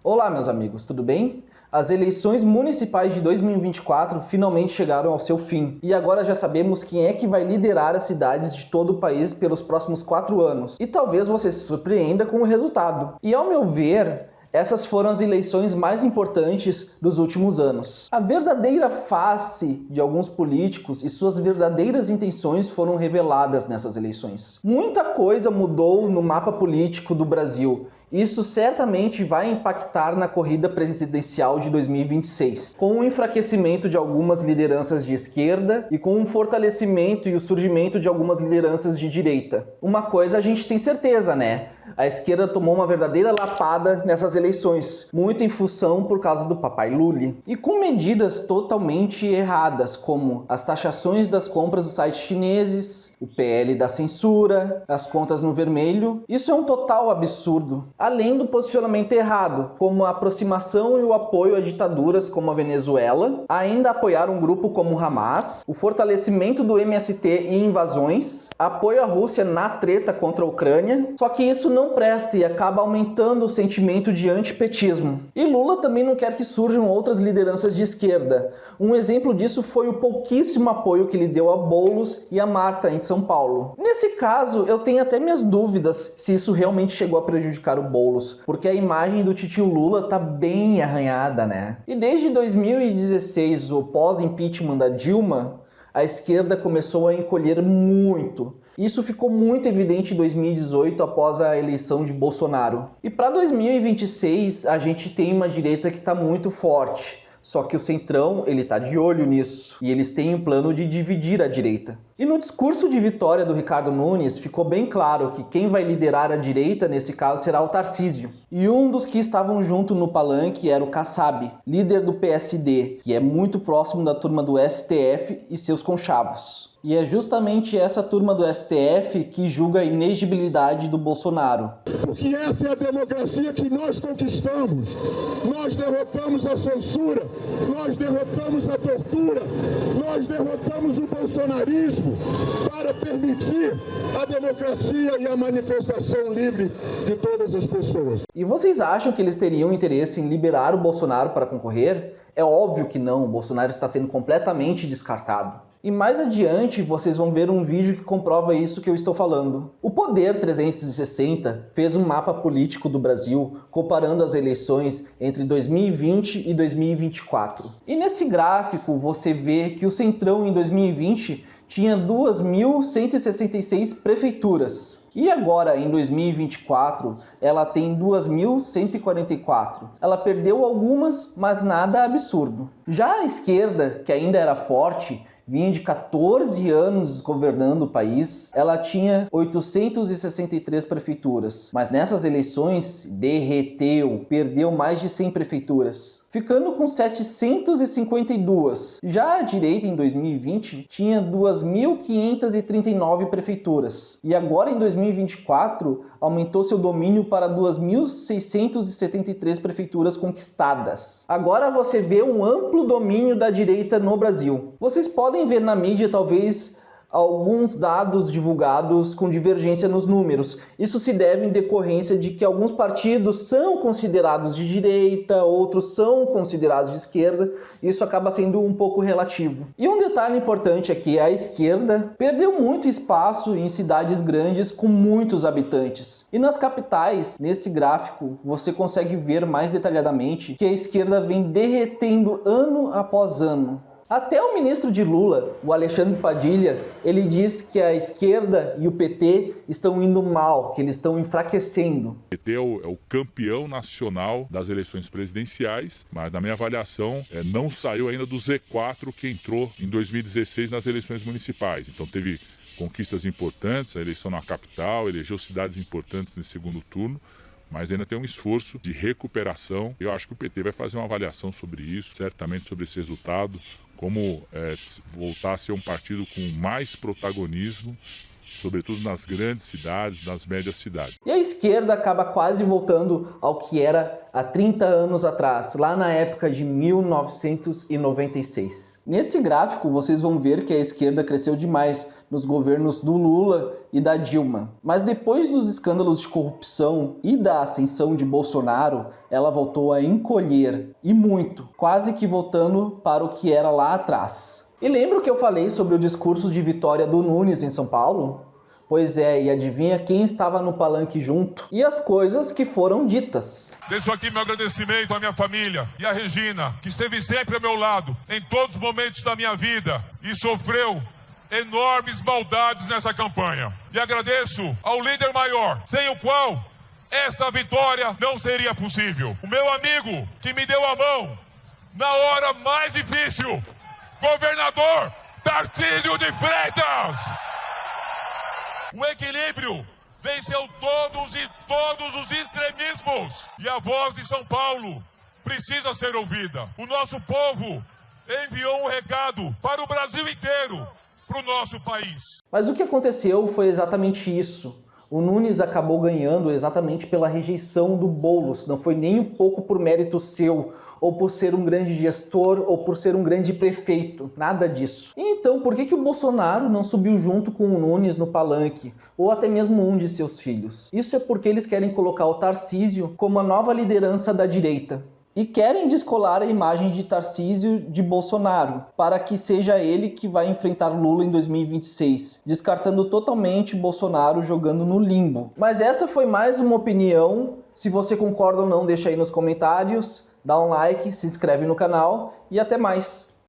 Olá, meus amigos, tudo bem? As eleições municipais de 2024 finalmente chegaram ao seu fim. E agora já sabemos quem é que vai liderar as cidades de todo o país pelos próximos 4 anos. E talvez você se surpreenda com o resultado. E ao meu ver, essas foram as eleições mais importantes dos últimos anos. A verdadeira face de alguns políticos e suas verdadeiras intenções foram reveladas nessas eleições. Muita coisa mudou no mapa político do Brasil. Isso certamente vai impactar na corrida presidencial de 2026, com o enfraquecimento de algumas lideranças de esquerda e com o fortalecimento e o surgimento de algumas lideranças de direita. Uma coisa a gente tem certeza, né? A esquerda tomou uma verdadeira lapada nessas eleições, muito em função por causa do papai Lula. E com medidas totalmente erradas, como as taxações das compras dos sites chineses, o PL da censura, as contas no vermelho. Isso é um total absurdo. Além do posicionamento errado, como a aproximação e o apoio a ditaduras como a Venezuela, ainda apoiar um grupo como o Hamas, o fortalecimento do MST em invasões, apoio à Rússia na treta contra a Ucrânia. Só que isso não presta e acaba aumentando o sentimento de antipetismo. E Lula também não quer que surjam outras lideranças de esquerda. Um exemplo disso foi o pouquíssimo apoio que ele deu a Boulos e a Marta em São Paulo. Nesse caso, eu tenho até minhas dúvidas se isso realmente chegou a prejudicar o Boulos, porque a imagem do titio Lula tá bem arranhada, né? E desde 2016, o pós-impeachment da Dilma, a esquerda começou a encolher muito. Isso ficou muito evidente em 2018 após a eleição de Bolsonaro. E para 2026 a gente tem uma direita que está muito forte. Só que o Centrão, ele tá de olho nisso. E eles têm um plano de dividir a direita. E no discurso de vitória do Ricardo Nunes, ficou bem claro que quem vai liderar a direita, nesse caso, será o Tarcísio. E um dos que estavam junto no palanque era o Kassab, líder do PSD, que é muito próximo da turma do STF e seus conchavos. E é justamente essa turma do STF que julga a inegibilidade do Bolsonaro. Porque essa é a democracia que nós conquistamos. Nós derrotamos a censura, nós derrotamos a tortura, nós derrotamos o bolsonarismo para permitir a democracia e a manifestação livre de todas as pessoas. E vocês acham que eles teriam interesse em liberar o Bolsonaro para concorrer? É óbvio que não, o Bolsonaro está sendo completamente descartado. E mais adiante vocês vão ver um vídeo que comprova isso que eu estou falando. O Poder 360 fez um mapa político do Brasil comparando as eleições entre 2020 e 2024. E nesse gráfico você vê que o Centrão em 2020 tinha 2.166 prefeituras. E agora, em 2024, ela tem 2.144. Ela perdeu algumas, mas nada absurdo. Já a esquerda, que ainda era forte, vinha de 14 anos governando o país, ela tinha 863 prefeituras. Mas nessas eleições, derreteu, perdeu mais de 100 prefeituras, ficando com 752. Já a direita, em 2020, tinha 2.539 prefeituras. E agora, em 2024, aumentou seu domínio para 2.673 prefeituras conquistadas. Agora você vê um amplo domínio da direita no Brasil. Vocês podem ver na mídia, talvez, alguns dados divulgados com divergência nos números. Isso se deve em decorrência de que alguns partidos são considerados de direita, outros são considerados de esquerda. Isso acaba sendo um pouco relativo. E um detalhe importante é que a esquerda perdeu muito espaço em cidades grandes com muitos habitantes. E nas capitais, nesse gráfico, você consegue ver mais detalhadamente que a esquerda vem derretendo ano após ano. Até o ministro de Lula, o Alexandre Padilha, ele diz que a esquerda e o PT estão indo mal, que eles estão enfraquecendo. O PT é o campeão nacional das eleições presidenciais, mas na minha avaliação não saiu ainda do Z4 que entrou em 2016 nas eleições municipais. Então teve conquistas importantes, a eleição na capital, elegeu cidades importantes nesse segundo turno, mas ainda tem um esforço de recuperação. Eu acho que o PT vai fazer uma avaliação sobre isso, certamente sobre esse resultado, como voltar a ser um partido com mais protagonismo, sobretudo nas grandes cidades, nas médias cidades. E a esquerda acaba quase voltando ao que era há 30 anos atrás, lá na época de 1996. Nesse gráfico vocês vão ver que a esquerda cresceu demais, nos governos do Lula e da Dilma. Mas depois dos escândalos de corrupção e da ascensão de Bolsonaro, ela voltou a encolher, e muito, quase que voltando para o que era lá atrás. E lembra que eu falei sobre o discurso de vitória do Nunes em São Paulo? Pois é, e adivinha quem estava no palanque junto? E as coisas que foram ditas. Deixo aqui meu agradecimento à minha família e à Regina, que esteve sempre ao meu lado em todos os momentos da minha vida e sofreu enormes maldades nessa campanha. E agradeço ao líder maior, sem o qual esta vitória não seria possível. O meu amigo que me deu a mão na hora mais difícil, governador Tarcísio de Freitas. O equilíbrio venceu todos os extremismos. E a voz de São Paulo precisa ser ouvida. O nosso povo enviou um recado para o Brasil inteiro, para o nosso país. Mas o que aconteceu foi exatamente isso. O Nunes acabou ganhando exatamente pela rejeição do Boulos, não foi nem um pouco por mérito seu, ou por ser um grande gestor, ou por ser um grande prefeito, nada disso. E então, por que o Bolsonaro não subiu junto com o Nunes no palanque, ou até mesmo um de seus filhos? Isso é porque eles querem colocar o Tarcísio como a nova liderança da direita. E querem descolar a imagem de Tarcísio de Bolsonaro, para que seja ele que vai enfrentar Lula em 2026, descartando totalmente Bolsonaro, jogando no limbo. Mas essa foi mais uma opinião. Se você concorda ou não, deixa aí nos comentários, dá um like, se inscreve no canal e até mais!